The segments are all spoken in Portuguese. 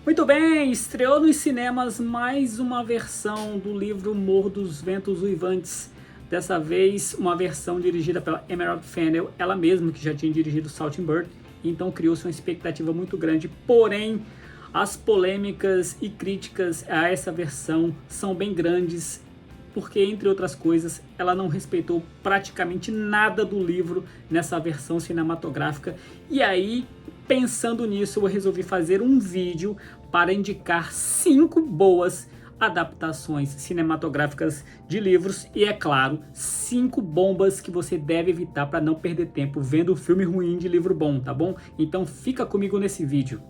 Muito bem, estreou nos cinemas mais uma versão do livro Morro dos Ventos Uivantes. Dessa vez, uma versão dirigida pela Emerald Fennell, ela mesma que já tinha dirigido Salt and Bird, então criou-se uma expectativa muito grande. Porém, as polêmicas e críticas a essa versão são bem grandes, porque, entre outras coisas, ela não respeitou praticamente nada do livro nessa versão cinematográfica. E aí, pensando nisso, eu resolvi fazer um vídeo para indicar 5 boas adaptações cinematográficas de livros e, é claro, 5 bombas que você deve evitar para não perder tempo vendo filme ruim de livro bom, tá bom? Então fica comigo nesse vídeo.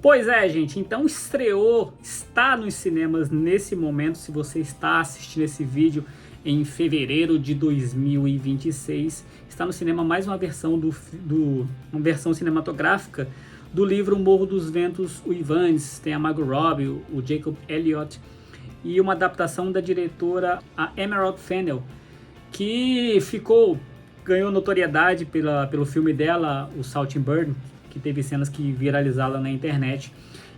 Pois é, gente, então está nos cinemas nesse momento. Se você está assistindo esse vídeo em fevereiro de 2026, está no cinema mais uma versão uma versão cinematográfica do livro Morro dos Ventos Uivantes. Tem a Margot Robbie, o Jacob Elliott e uma adaptação da diretora a Emerald Fennell, que ganhou notoriedade pelo filme dela, o Salt and Bird, que teve cenas que viralizaram na internet,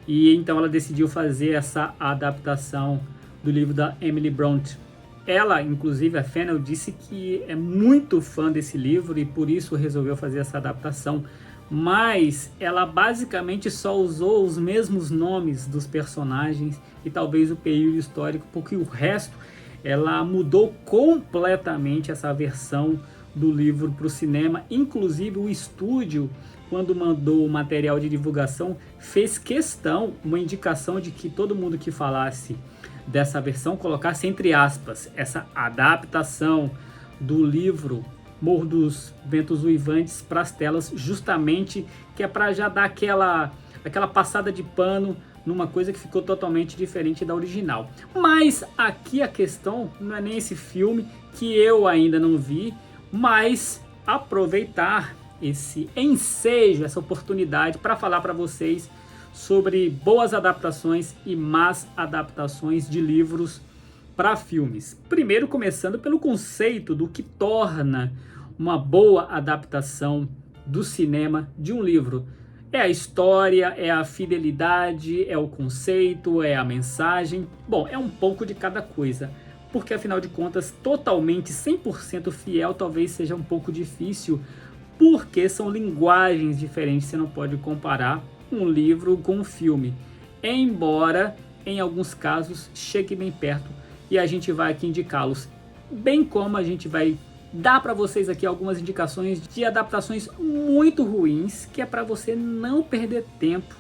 e então ela decidiu fazer essa adaptação do livro da Emily Brontë. Ela, inclusive, a Fennell, disse que é muito fã desse livro e por isso resolveu fazer essa adaptação, mas ela basicamente só usou os mesmos nomes dos personagens e talvez o período histórico, porque o resto ela mudou completamente essa versão do livro para o cinema. Inclusive o estúdio, quando mandou o material de divulgação, fez questão, uma indicação de que todo mundo que falasse dessa versão colocasse entre aspas essa adaptação do livro Morro dos Ventos Uivantes para as telas, justamente que é para já dar aquela passada de pano numa coisa que ficou totalmente diferente da original. Mas aqui a questão não é nem esse filme, que eu ainda não vi, mas aproveitar esse ensejo, essa oportunidade para falar para vocês sobre boas adaptações e más adaptações de livros para filmes. Primeiro, começando pelo conceito do que torna uma boa adaptação do cinema de um livro. É a história, é a fidelidade, é o conceito, é a mensagem. Bom, é um pouco de cada coisa, porque afinal de contas, totalmente 100% fiel talvez seja um pouco difícil, porque são linguagens diferentes, você não pode comparar um livro com um filme, embora em alguns casos chegue bem perto, e a gente vai aqui indicá-los, bem como a gente vai dar para vocês aqui algumas indicações de adaptações muito ruins, que é para você não perder tempo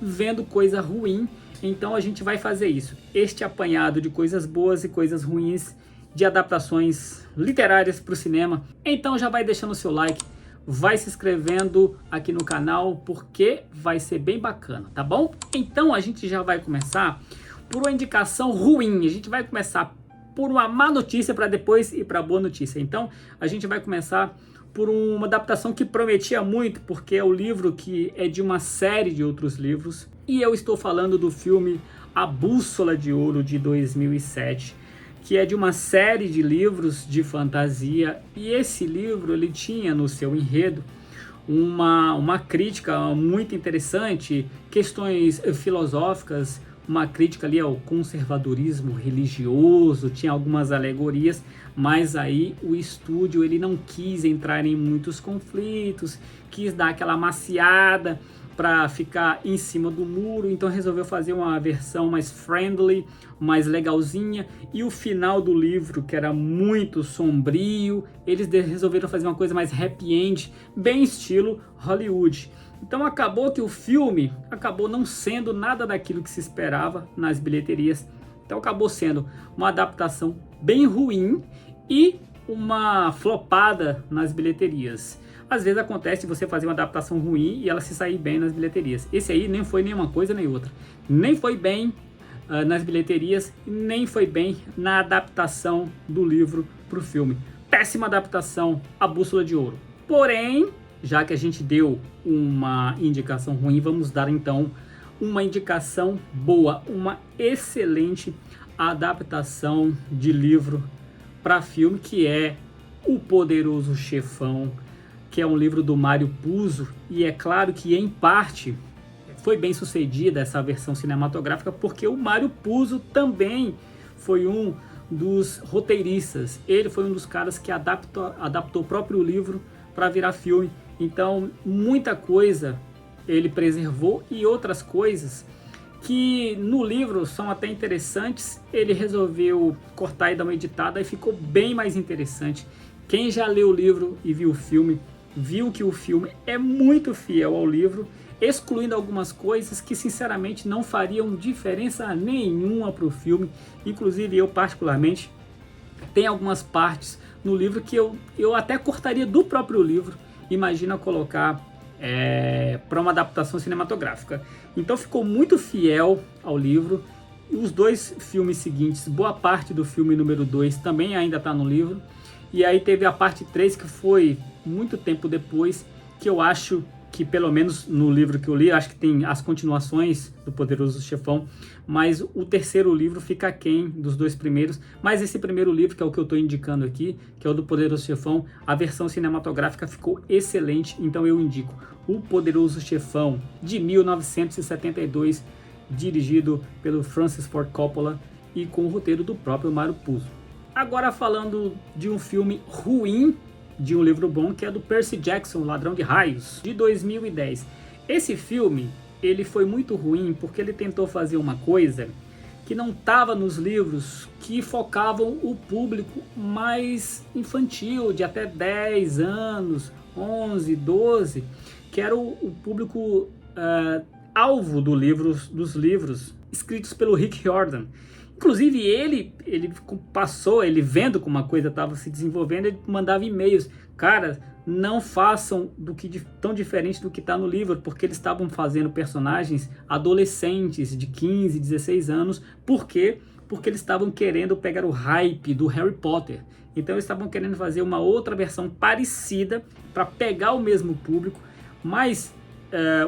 vendo coisa ruim. Então a gente vai fazer isso, este apanhado de coisas boas e coisas ruins de adaptações literárias para o cinema. Então já vai deixando o seu like, vai se inscrevendo aqui no canal, porque vai ser bem bacana, tá bom? Então a gente já vai começar por uma indicação ruim, a gente vai começar por uma má notícia para depois ir para boa notícia. Então a gente vai começar por uma adaptação que prometia muito, porque é o livro que é de uma série de outros livros, e eu estou falando do filme A Bússola de Ouro de 2007, que é de uma série de livros de fantasia, e esse livro ele tinha no seu enredo uma crítica muito interessante, questões filosóficas, uma crítica ali ao conservadorismo religioso, tinha algumas alegorias, mas aí o estúdio ele não quis entrar em muitos conflitos, quis dar aquela maciada para ficar em cima do muro, então resolveu fazer uma versão mais friendly, mais legalzinha, e o final do livro, que era muito sombrio, eles resolveram fazer uma coisa mais happy end, bem estilo Hollywood. Então acabou que o filme acabou não sendo nada daquilo que se esperava nas bilheterias, então acabou sendo uma adaptação bem ruim e uma flopada nas bilheterias. Às vezes acontece você fazer uma adaptação ruim e ela se sair bem nas bilheterias. Esse aí nem foi nenhuma coisa nem outra. Nem foi bem nas bilheterias, nem foi bem na adaptação do livro para o filme. Péssima adaptação, A Bússola de Ouro. Porém, já que a gente deu uma indicação ruim, vamos dar então uma indicação boa, uma excelente adaptação de livro para filme, que é O Poderoso Chefão, que é um livro do Mário Puzo, e é claro que em parte foi bem sucedida essa versão cinematográfica porque o Mário Puzo também foi um dos roteiristas. Ele foi um dos caras que adaptou o próprio livro para virar filme. Então, muita coisa ele preservou e outras coisas que no livro são até interessantes, ele resolveu cortar e dar uma editada e ficou bem mais interessante. Quem já leu o livro e viu o filme, viu que o filme é muito fiel ao livro, excluindo algumas coisas que sinceramente não fariam diferença nenhuma para o filme. Inclusive eu particularmente, tem algumas partes no livro que eu até cortaria do próprio livro, imagina colocar para uma adaptação cinematográfica. Então ficou muito fiel ao livro. E os dois filmes seguintes, boa parte do filme número 2 também ainda está no livro. E aí teve a parte 3 que foi muito tempo depois, que eu acho que pelo menos no livro que eu li, acho que tem as continuações do Poderoso Chefão, mas o terceiro livro fica aquém dos dois primeiros. Mas esse primeiro livro, que é o que eu estou indicando aqui, que é o do Poderoso Chefão, a versão cinematográfica ficou excelente, então eu indico O Poderoso Chefão, de 1972, dirigido pelo Francis Ford Coppola e com o roteiro do próprio Mário Puzo. Agora falando de um filme ruim, de um livro bom, que é do Percy Jackson, Ladrão de Raios, de 2010. Esse filme, ele foi muito ruim porque ele tentou fazer uma coisa que não estava nos livros, que focavam o público mais infantil, de até 10 anos, 11, 12, que era o público alvo dos livros escritos pelo Rick Riordan. Inclusive ele passou, ele vendo como a coisa estava se desenvolvendo, ele mandava e-mails. Cara, não façam tão diferente do que está no livro, porque eles estavam fazendo personagens adolescentes de 15, 16 anos. Por quê? Porque eles estavam querendo pegar o hype do Harry Potter. Então eles estavam querendo fazer uma outra versão parecida para pegar o mesmo público, mas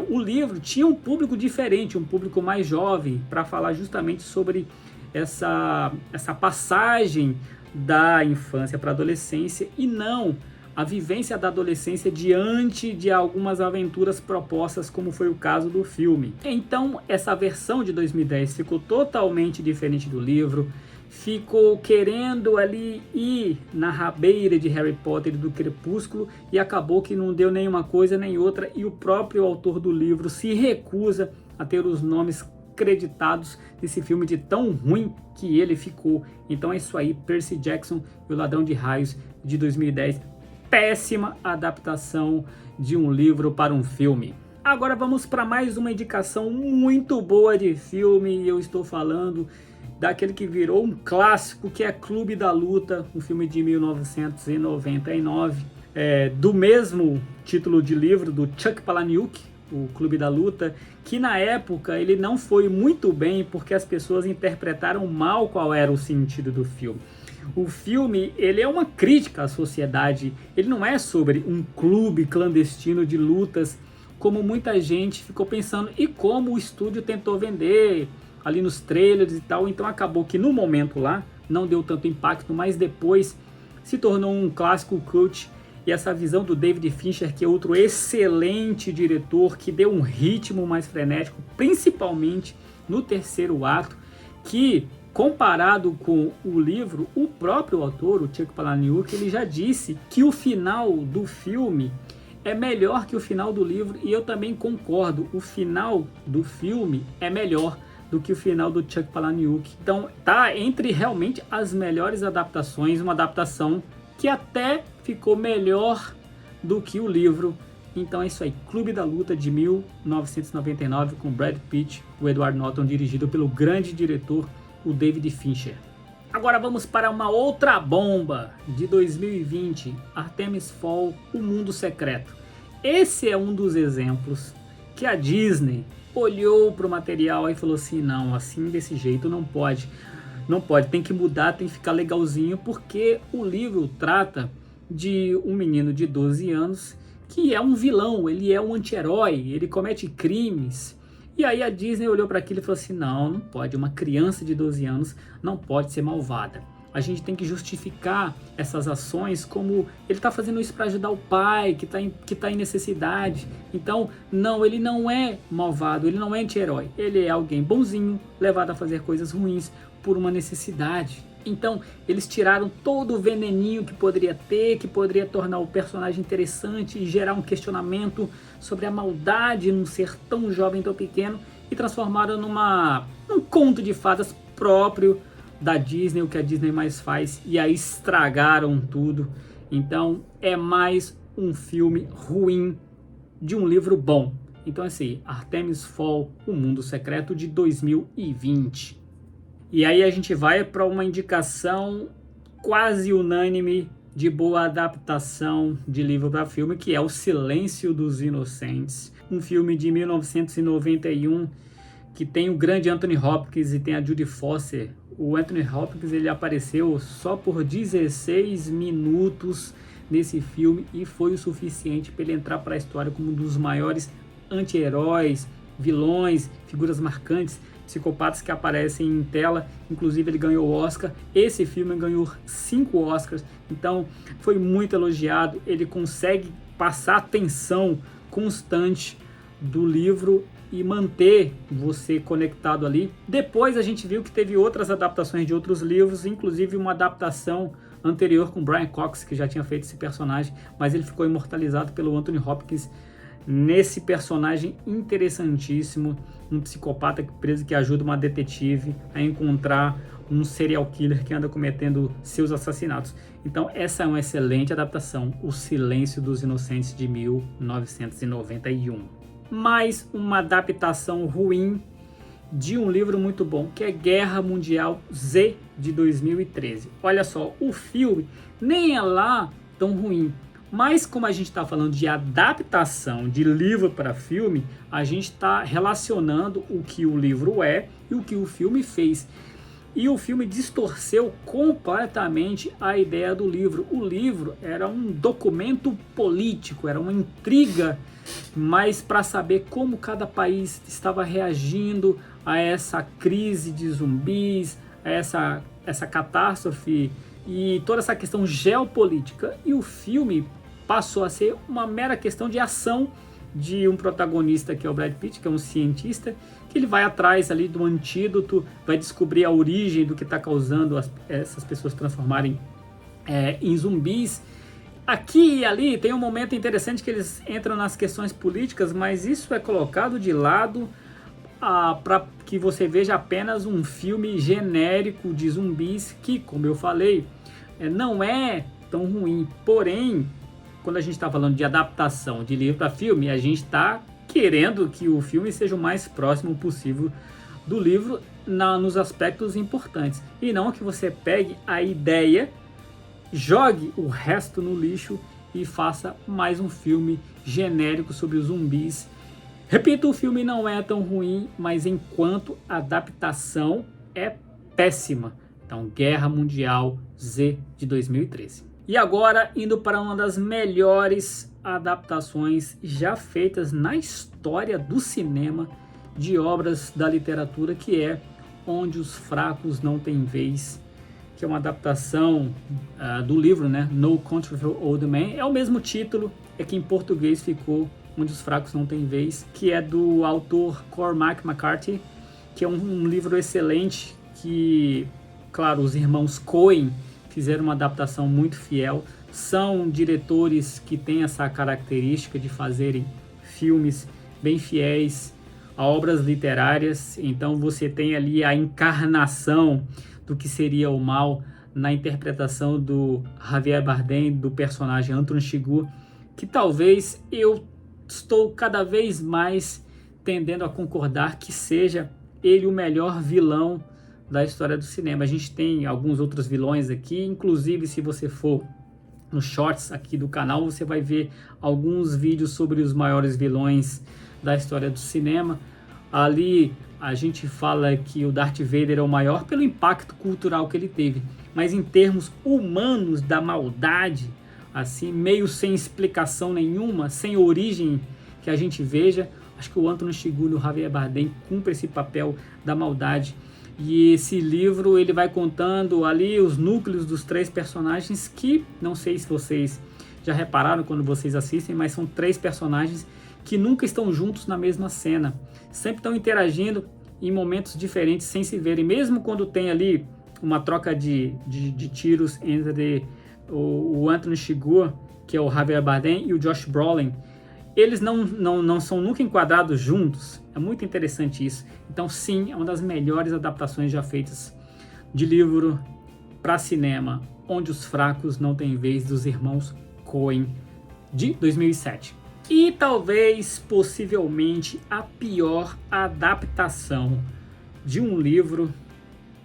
o livro tinha um público diferente, um público mais jovem, para falar justamente sobre essa passagem da infância para a adolescência e não a vivência da adolescência diante de algumas aventuras propostas, como foi o caso do filme. Então essa versão de 2010 ficou totalmente diferente do livro, ficou querendo ali ir na rabeira de Harry Potter e do Crepúsculo e acabou que não deu nenhuma coisa nem outra, e o próprio autor do livro se recusa a ter os nomes creditados desse filme de tão ruim que ele ficou. Então é isso aí, Percy Jackson e o Ladrão de Raios, de 2010. Péssima adaptação de um livro para um filme. Agora vamos para mais uma indicação muito boa de filme, e eu estou falando daquele que virou um clássico, que é Clube da Luta, um filme de 1999, do mesmo título de livro do Chuck Palahniuk, o Clube da Luta, que na época ele não foi muito bem porque as pessoas interpretaram mal qual era o sentido do filme. O filme, ele é uma crítica à sociedade, ele não é sobre um clube clandestino de lutas, como muita gente ficou pensando e como o estúdio tentou vender ali nos trailers e tal. Então acabou que no momento lá não deu tanto impacto, mas depois se tornou um clássico cult. E essa visão do David Fincher, que é outro excelente diretor, que deu um ritmo mais frenético, principalmente no terceiro ato, que comparado com o livro, o próprio autor, o Chuck Palahniuk, ele já disse que o final do filme é melhor que o final do livro, e eu também concordo, o final do filme é melhor do que o final do Chuck Palahniuk. Então tá entre realmente as melhores adaptações, uma adaptação que até ficou melhor do que o livro. Então é isso aí, Clube da Luta, de 1999, com Brad Pitt, o Edward Norton, dirigido pelo grande diretor, o David Fincher. Agora vamos para uma outra bomba de 2020, Artemis Fowl, O Mundo Secreto. Esse é um dos exemplos que a Disney olhou para o material e falou assim, não, assim desse jeito não pode, tem que mudar, tem que ficar legalzinho, porque o livro trata de um menino de 12 anos que é um vilão, ele é um anti-herói, ele comete crimes. E aí a Disney olhou para aquilo e falou assim, não pode, uma criança de 12 anos não pode ser malvada. a gente tem que justificar essas ações como ele está fazendo isso para ajudar o pai que está em necessidade. Então, não, ele não é malvado, ele não é anti-herói. Ele é alguém bonzinho, levado a fazer coisas ruins por uma necessidade. Então, eles tiraram todo o veneninho que poderia ter, que poderia tornar o personagem interessante e gerar um questionamento sobre a maldade num ser tão jovem, tão pequeno, e transformaram num conto de fadas próprio da Disney, o que a Disney mais faz, e aí estragaram tudo. Então, é mais um filme ruim de um livro bom. Então, assim, Artemis Fowl, O Mundo Secreto, de 2020. E aí a gente vai para uma indicação quase unânime de boa adaptação de livro para filme, que é O Silêncio dos Inocentes, um filme de 1991 que tem o grande Anthony Hopkins e tem a Jodie Foster. O Anthony Hopkins, ele apareceu só por 16 minutos nesse filme e foi o suficiente para ele entrar para a história como um dos maiores anti-heróis, vilões, figuras marcantes, psicopatas que aparecem em tela. Inclusive ele ganhou o Oscar. Esse filme ganhou 5 Oscars, então foi muito elogiado. Ele consegue passar a tensão constante do livro e manter você conectado ali. Depois a gente viu que teve outras adaptações de outros livros, inclusive uma adaptação anterior com Brian Cox, que já tinha feito esse personagem, mas ele ficou imortalizado pelo Anthony Hopkins nesse personagem interessantíssimo, um psicopata preso que ajuda uma detetive a encontrar um serial killer que anda cometendo seus assassinatos. Então essa é uma excelente adaptação, O Silêncio dos Inocentes, de 1991. Mais uma adaptação ruim de um livro muito bom, que é Guerra Mundial Z, de 2013. Olha só, o filme nem é lá tão ruim, mas como a gente está falando de adaptação de livro para filme, a gente está relacionando o que o livro é e o que o filme fez. E o filme distorceu completamente a ideia do livro. O livro era um documento político, era uma intriga, mas para saber como cada país estava reagindo a essa crise de zumbis, a essa catástrofe e toda essa questão geopolítica. E o filme passou a ser uma mera questão de ação de um protagonista, que é o Brad Pitt, que é um cientista, que ele vai atrás ali do antídoto, vai descobrir a origem do que está causando essas pessoas transformarem em zumbis. Aqui e ali tem um momento interessante que eles entram nas questões políticas, mas isso é colocado de lado para que você veja apenas um filme genérico de zumbis, que, como eu falei, não é tão ruim. Porém, quando a gente está falando de adaptação de livro para filme, a gente está querendo que o filme seja o mais próximo possível do livro nos aspectos importantes. E não que você pegue a ideia, jogue o resto no lixo e faça mais um filme genérico sobre os zumbis. Repito, o filme não é tão ruim, mas enquanto adaptação é péssima. Então, Guerra Mundial Z, de 2013. E agora, indo para uma das melhores adaptações já feitas na história do cinema de obras da literatura, que é Onde os Fracos Não Têm Vez, que é uma adaptação do livro, né? No Country for Old Men. É o mesmo título, é que em português ficou Onde os Fracos Não Têm Vez, que é do autor Cormac McCarthy, que é um livro excelente que, claro, os irmãos Coen fizeram uma adaptação muito fiel. São diretores que têm essa característica de fazerem filmes bem fiéis a obras literárias. Então você tem ali a encarnação do que seria o mal na interpretação do Javier Bardem, do personagem Anton Chigurh, que talvez eu estou cada vez mais tendendo a concordar que seja ele o melhor vilão da história do cinema. A gente tem alguns outros vilões aqui, inclusive se você for nos shorts aqui do canal, você vai ver alguns vídeos sobre os maiores vilões da história do cinema. Ali a gente fala que o Darth Vader é o maior pelo impacto cultural que ele teve, mas em termos humanos da maldade, assim, meio sem explicação nenhuma, sem origem que a gente veja, acho que o Anton Chigurh e o Javier Bardem cumprem esse papel da maldade. E esse livro ele vai contando ali os núcleos dos 3 personagens que, não sei se vocês já repararam quando vocês assistem, mas são 3 personagens que nunca estão juntos na mesma cena. Sempre estão interagindo em momentos diferentes sem se verem, mesmo quando tem ali uma troca de tiros entre o Anthony Chigurh, que é o Javier Bardem, e o Josh Brolin. Eles não são nunca enquadrados juntos. É muito interessante isso. Então sim, é uma das melhores adaptações já feitas de livro para cinema, Onde os Fracos Não Têm Vez, dos irmãos Coen, de 2007. E talvez, possivelmente, a pior adaptação de um livro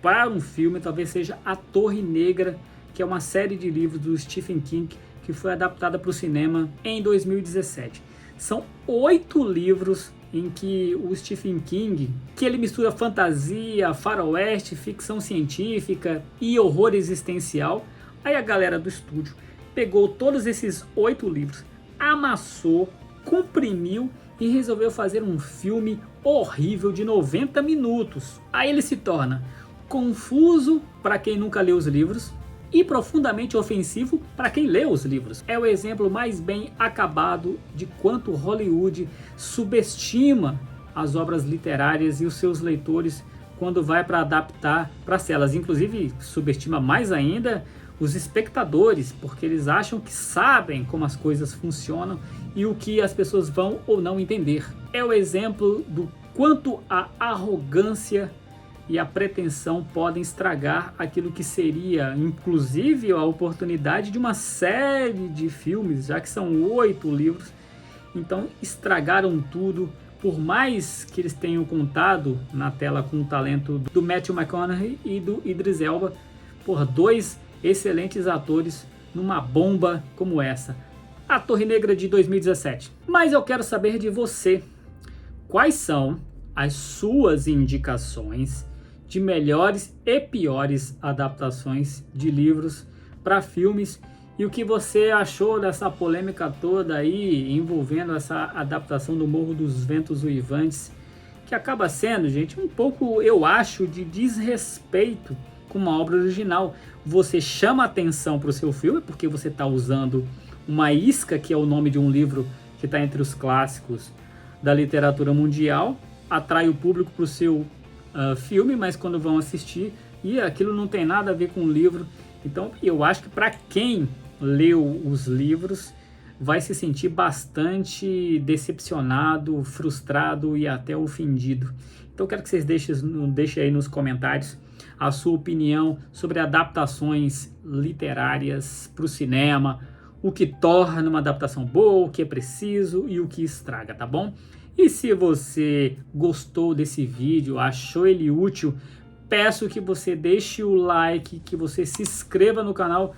para um filme talvez seja A Torre Negra, que é uma série de livros do Stephen King que foi adaptada para o cinema em 2017. São 8 livros em que o Stephen King, que ele mistura fantasia, faroeste, ficção científica e horror existencial. Aí a galera do estúdio pegou todos esses 8 livros, amassou, comprimiu e resolveu fazer um filme horrível de 90 minutos. Aí ele se torna confuso para quem nunca leu os livros e profundamente ofensivo para quem lê os livros. É o exemplo mais bem acabado de quanto Hollywood subestima as obras literárias e os seus leitores quando vai para adaptar para as telas. Inclusive, subestima mais ainda os espectadores, porque eles acham que sabem como as coisas funcionam e o que as pessoas vão ou não entender. É o exemplo do quanto a arrogância e a pretensão podem estragar aquilo que seria, inclusive, a oportunidade de uma série de filmes, já que são 8 livros. Então estragaram tudo, por mais que eles tenham contado na tela com o talento do Matthew McConaughey e do Idris Elba, por 2 excelentes atores numa bomba como essa, A Torre Negra de 2017. Mas eu quero saber de você, quais são as suas indicações de melhores e piores adaptações de livros para filmes e o que você achou dessa polêmica toda aí envolvendo essa adaptação do Morro dos Ventos Uivantes, que acaba sendo, gente, um pouco, eu acho, de desrespeito com uma obra original. Você chama atenção para o seu filme porque você está usando uma isca, que é o nome de um livro que está entre os clássicos da literatura mundial, atrai o público para o seu filme, mas quando vão assistir, e aquilo não tem nada a ver com o livro. Então eu acho que para quem leu os livros vai se sentir bastante decepcionado, frustrado e até ofendido. Então eu quero que vocês deixem aí nos comentários a sua opinião sobre adaptações literárias para o cinema, o que torna uma adaptação boa, o que é preciso e o que estraga, tá bom? E se você gostou desse vídeo, achou ele útil, peço que você deixe o like, que você se inscreva no canal.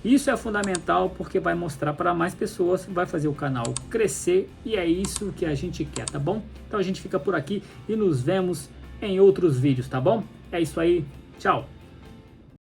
Isso é fundamental porque vai mostrar para mais pessoas, vai fazer o canal crescer e é isso que a gente quer, tá bom? Então a gente fica por aqui e nos vemos em outros vídeos, tá bom? É isso aí, tchau!